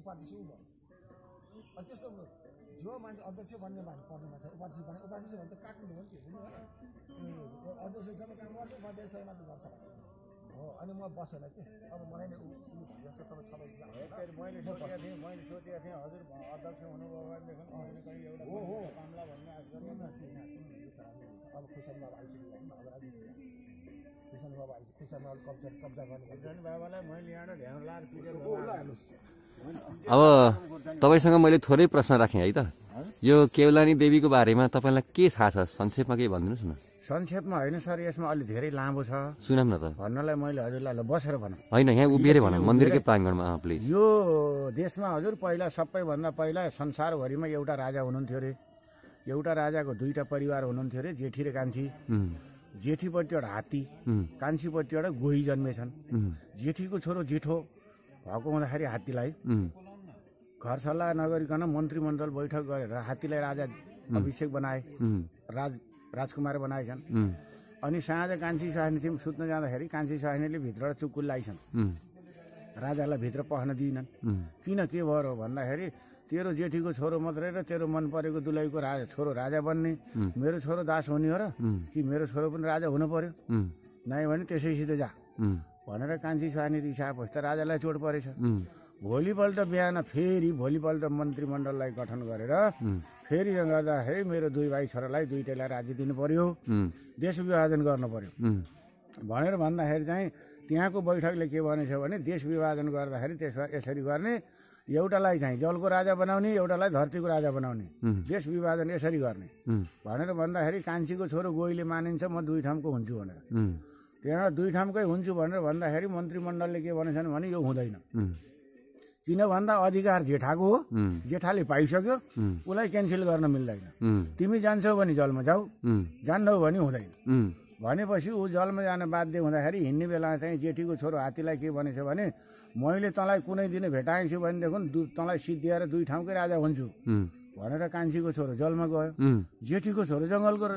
उपाध्यक्ष ऊ भयो अनि त्यस्तो जो मान्छे अध्यक्ष बन्ने पर्ने मान्छे उपाध्यक्ष भने त काट्नु हो नि त्यो अध्यक्ष जब काम गर्छ उपाध्यक्ष मात्र गर्छ हो अनि म बसेन के अब मलाई नै जस्तो तपाईँ मैले सोधेको थिएँ हजुर अध्यक्ष हुनुभयो भनेदेखि मैले कहीँ एउटा मामला भन्ने आश गरेँ अब खुसन बाबा आइसक्यो खुसन बाबा खुसन बाबा कब्जा गर्ने खुसन बाबालाई मैले यहाँ ध्यान लाएर अब तपाईँसँग मैले थोरै प्रश्न राखेँ है त यो केवलानी देवीको बारेमा तपाईँलाई के थाहा छ संक्षेपमा केही भनिदिनुहोस् न संक्षेपमा होइन सर यसमा अलि धेरै लामो छ सुनाम न त भन्नलाई मैले हजुरलाई बसेर भनौँ होइन यहाँ उभिएर भनौँ मन्दिरकै प्राङ्गणमा प्लिज यो देशमा हजुर पहिला सबैभन्दा पहिला संसारभरिमा एउटा राजा हुनुहुन्थ्यो अरे एउटा राजाको दुईटा परिवार हुनुहुन्थ्यो अरे जेठी र कान्छी जेठीपट्टि एउटा हात्ती कान्छीपट्टि एउटा गोही जन्मेछन् जेठीको छोरो जेठो भएको हुँदाखेरि हात्तीलाई घर सल्लाह नगरिकन मन्त्रीमण्डल बैठक गरेर हात्तीलाई राजा अभिषेक बनाए राजकुमार बनाएछन् अनि साँझ कान्छी सुहानी थियौँ सुत्न जाँदाखेरि कान्छी सुहानीले भित्रबाट चुक्कुल लगाइछन् राजालाई भित्र पस्न दिइनन् किन के भयो भन्दाखेरि तेरो जेठीको छोरो मात्रै र तेरो मन परेको दुलैको छोरो राजा बन्ने मेरो छोरो दास हुने हो र कि मेरो छोरो पनि राजा हुनु पर्यो नै भने त्यसैसित जा भनेर कान्छी सुहानी रिसाएपछि त राजालाई चोट परेछ भोलिपल्ट बिहान फेरि भोलिपल्ट मन्त्रीमण्डललाई गठन गरेर फेरि गर्दा हे मेरो दुई भाइ छोरालाई दुईटैलाई राज्य दिनु पर्यो देश विभाजन गर्नु पर्यो भनेर भन्दाखेरि चाहिँ त्यहाँको बैठकले के भनेछ भने देश विभाजन गर्दाखेरि यसरी गर्ने एउटालाई चाहिँ जलको राजा बनाउने एउटालाई धरतीको राजा बनाउने देश विभाजन यसरी गर्ने भनेर भन्दाखेरि कान्छीको छोरो गोहीले मानिन्छ म दुई ठाउँको हुन्छु भनेर त्यहाँ दुई ठाउँकै हुन्छु भनेर भन्दाखेरि मन्त्रीमण्डलले के भनेछन् भने यो हुँदैन किन भन्दा अधिकार जेठाको हो जेठाले पाइसक्यो उसलाई क्यान्सल गर्न मिल्दैन तिमी जान्छौ भने जलमा जाऊ जान्नौ भने हुँदैन भनेपछि ऊ जलमा जान बाध्य हुँदाखेरि हिँड्ने बेला चाहिँ जेठीको छोरो हात्तीलाई के भनेछ भने मैले तँलाई कुनै दिन भेटाएको छु भनेदेखि तँलाई सिद्धिएर दुई ठाउँकै राजा हुन्छु भनेर कान्छीको छोरो जलमा गयो जेठीको छोरो जङ्गलको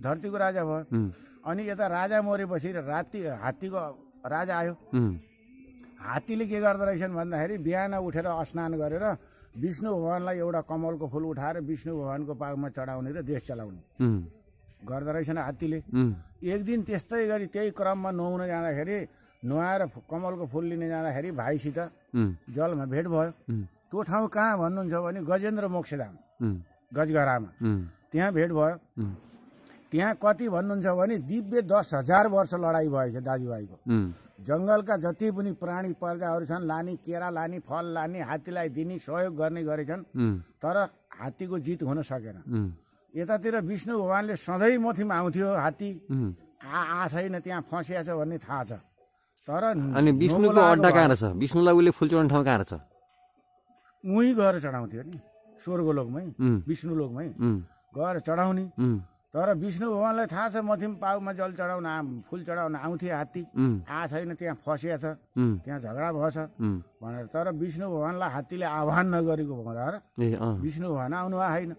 धरतीको राजा भयो अनि यता राजा मरेपछि हात्तीको राजा आयो हात्तीले के गर्दो रहेछन् भन्दाखेरि बिहान उठेर स्नान गरेर विष्णु भगवानलाई एउटा कमलको फुल उठाएर विष्णु भगवानको पागमा चढाउने र देश चलाउने गर्दो रहेछन् हात्तीले एक दिन त्यस्तै गरी त्यही क्रममा नुहाउन जाँदाखेरि नुहाएर कमलको फुल लिन जाँदाखेरि भाइसित जलमा भेट भयो त्यो ठाउँ कहाँ भन्नुहुन्छ भने गजेन्द्र मोक्षधाम गजगरामा त्यहाँ भेट भयो त्यहाँ कति भन्नुहुन्छ भने दिव्य 10,000 वर्ष लडाइँ भएछ दाजुभाइको जंगलका जति पनि प्राणी प्रजाहरू छन् लाने केरा लाने फल लाने हात्तीलाई दिने सहयोग गर्ने गरेछन् तर हात्तीको जित हुन सकेन यतातिर विष्णु भगवानले सधैँ मथीमा आउँथ्यो हात्ती छैन त्यहाँ फँसिया छ भन्ने थाहा छ तर अनि विष्णुको अड्डा कहाँ रहेछ विष्णुलाई उसले फुल चढाउने ठाउँ कहाँ रहेछ उही गएर चढाउँथ्यो नि स्वर्गलोकमै विष्णुलोकमै गएर चढाउने तर विष्णु भगवानलाई थाहा छ मथिम पाउमा जल चढाउन फुल चढाउन आउँथे हात्ती छैन त्यहाँ फसिया छ त्यहाँ झगडा भएछ भनेर तर विष्णु भगवानलाई हात्तीले आह्वान नगरेको भन्दा विष्णु भगवान आउनु आएन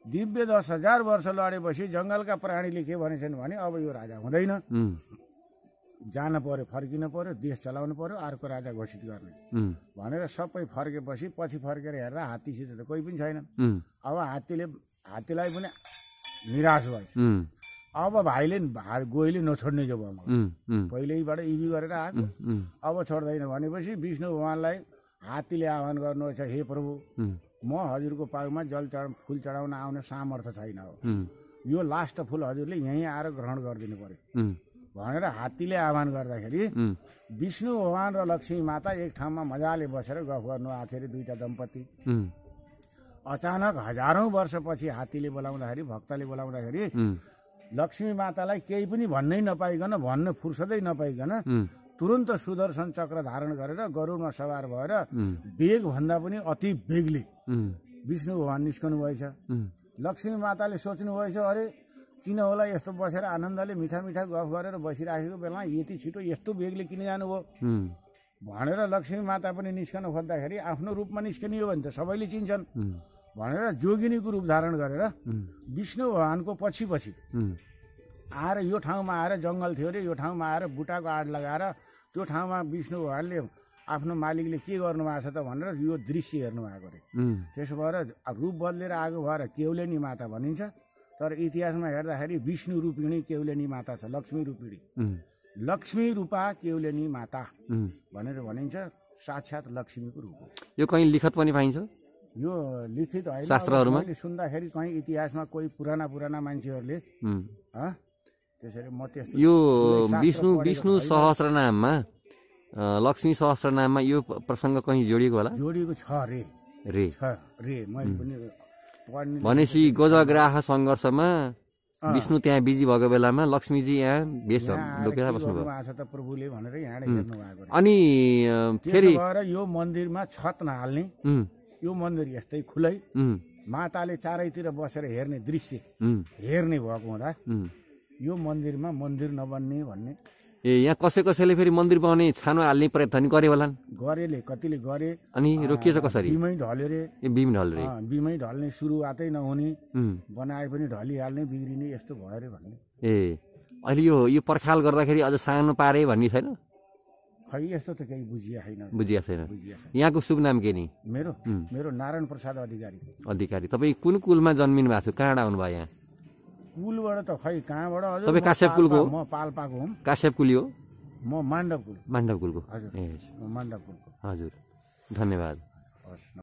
दिव्य 10,000 वर्ष लडेपछि जंगलका प्राणीले के भनेछन् भने अब यो राजा हुँदैन जान पर्यो फर्किन पर्यो देश चलाउनु पर्यो अर्को राजा घोषित गर्ने भनेर सबै फर्केपछि पछि फर्केर हेर्दा हात्तीसित त कोही पनि छैन अब हात्तीलाई पनि निराश भयो अब भाइले गोहीले नछोड्ने जो भयो पहिल्यैबाट इबी गरेर आएको अब छोड्दैन भनेपछि विष्णु भगवानलाई हात्तीले आह्वान गर्नुहोस् हे प्रभु म हजुरको पागमा फुल चढाउन आउने सामर्थ्य छैन हो यो लास्ट फुल हजुरले यहीँ आएर ग्रहण गरिदिनु पर्यो भनेर हात्तीले आह्वान गर्दाखेरि विष्णु भगवान र लक्ष्मी माता एक ठाउँमा मजाले बसेर गफ गर्नु आएको थियो अरे दुईटा दम्पति अचानक हजारौं वर्षपछि हात्तीले बोलाउँदाखेरि भक्तले बोलाउँदाखेरि लक्ष्मी मातालाई केही पनि भन्नै नपाइकन भन्न फुर्सदै नपाइकन तुरन्त सुदर्शन चक्र धारण गरेर गरुडमा सवार भएर वेग भन्दा पनि अति वेगले विष्णु भगवान निस्कनु भएछ लक्ष्मी माताले सोच्नु भएछ अरे किन होला यस्तो बसेर आनन्दले मिठा मिठा गफ गरेर बसिराखेको बेलामा यति छिटो यस्तो वेगले किन जानुभयो भनेर लक्ष्मी माता पनि निस्कन खोज्दाखेरि आफ्नो रूपमा निस्कने हो भने त सबैले चिन्छन् भनेर जोगिनीको रूप धारण गरेर विष्णु भगवानको पछि पछि आएर यो ठाउँमा आएर जंगल थियो अरे यो ठाउँमा आएर बुटाको आड लगाएर त्यो ठाउँमा विष्णु भगवानले आफ्नो मालिकले के गर्नुभएको छ त भनेर यो दृश्य हेर्नु भएको अरे। त्यसो भएर रूप बदलेर आएको भएर केउलेनी माता भनिन्छ। तर इतिहासमा हेर्दाखेरि विष्णु रूपिणी केउलेनी माता छ, लक्ष्मी रूपिणी, लक्ष्मी रूपा केउलेनी माता भनेर भनिन्छ। साक्षात लक्ष्मीको रूप हो। यो कहीँ लिखत पनि पाइन्छ? यो लिखित होइन, शास्त्रहरूमा मैले सुन्दाखेरि कहीँ इतिहासमा कोही पुराना मान्छेहरूले त्यसरी म त्यस्तो यो विष्णु सहस्रनाममा लक्ष्मी सहस्रनाममा यो प्रसङ्ग कहीँ जोडिएको होला? जोडिएको छ रे मैले पनि पढ्ने। भनेपछि गजग्राह सङ्घर्षमा विष्णु त्यहाँ बिजी भएको बेलामा लक्ष्मीजी यहाँ बेस डोकेर बस्नुभयो प्रभुले भनेर यहाँ हेर्नु भएको। अनि फेरि यो मन्दिरमा छत नहाल्ने, यो मन्दिर यस्तै खुलै माताले चारैतिर बसेर हेर्ने दृश्य हेर्ने भएको हुँदा यो मन्दिरमा मन्दिर नबन्ने भन्ने। यहाँ कसैले फेरि मन्दिर बनाउने छानो हाल्ने प्रयत्न गरे होलान्, गरेले कतिले गरे। अनि रोकिएछ कसरी? बिमै ढल्यो रे, बिमै ढल्ने, सुरुवातै नहुने, बनाए पनि ढलिहाल्ने, बिग्रिने, यस्तो भयो अरे भन्ने। अहिले यो पर्खाल गर्दाखेरि अझ सानो पारे भन्ने छैन? खै यस्तो त केही बुझिया छैन। यहाँको शुभ नाम के नि? मेरो नारायण प्रसाद अधिकारी। तपाईँ कुन कुलमा जन्मिनु भएको छ? कहाँबाट आउनुभयो यहाँ? कुलबाट त खै कहाँबाट? तपाईँ काश्यप कुलको? म पाल्पाको हुँ। काश्यप कुली हो? म माण्डव कुलको। माण्डव कुलको? हजुर, म माण्डव कुलको। हजुर, धन्यवाद।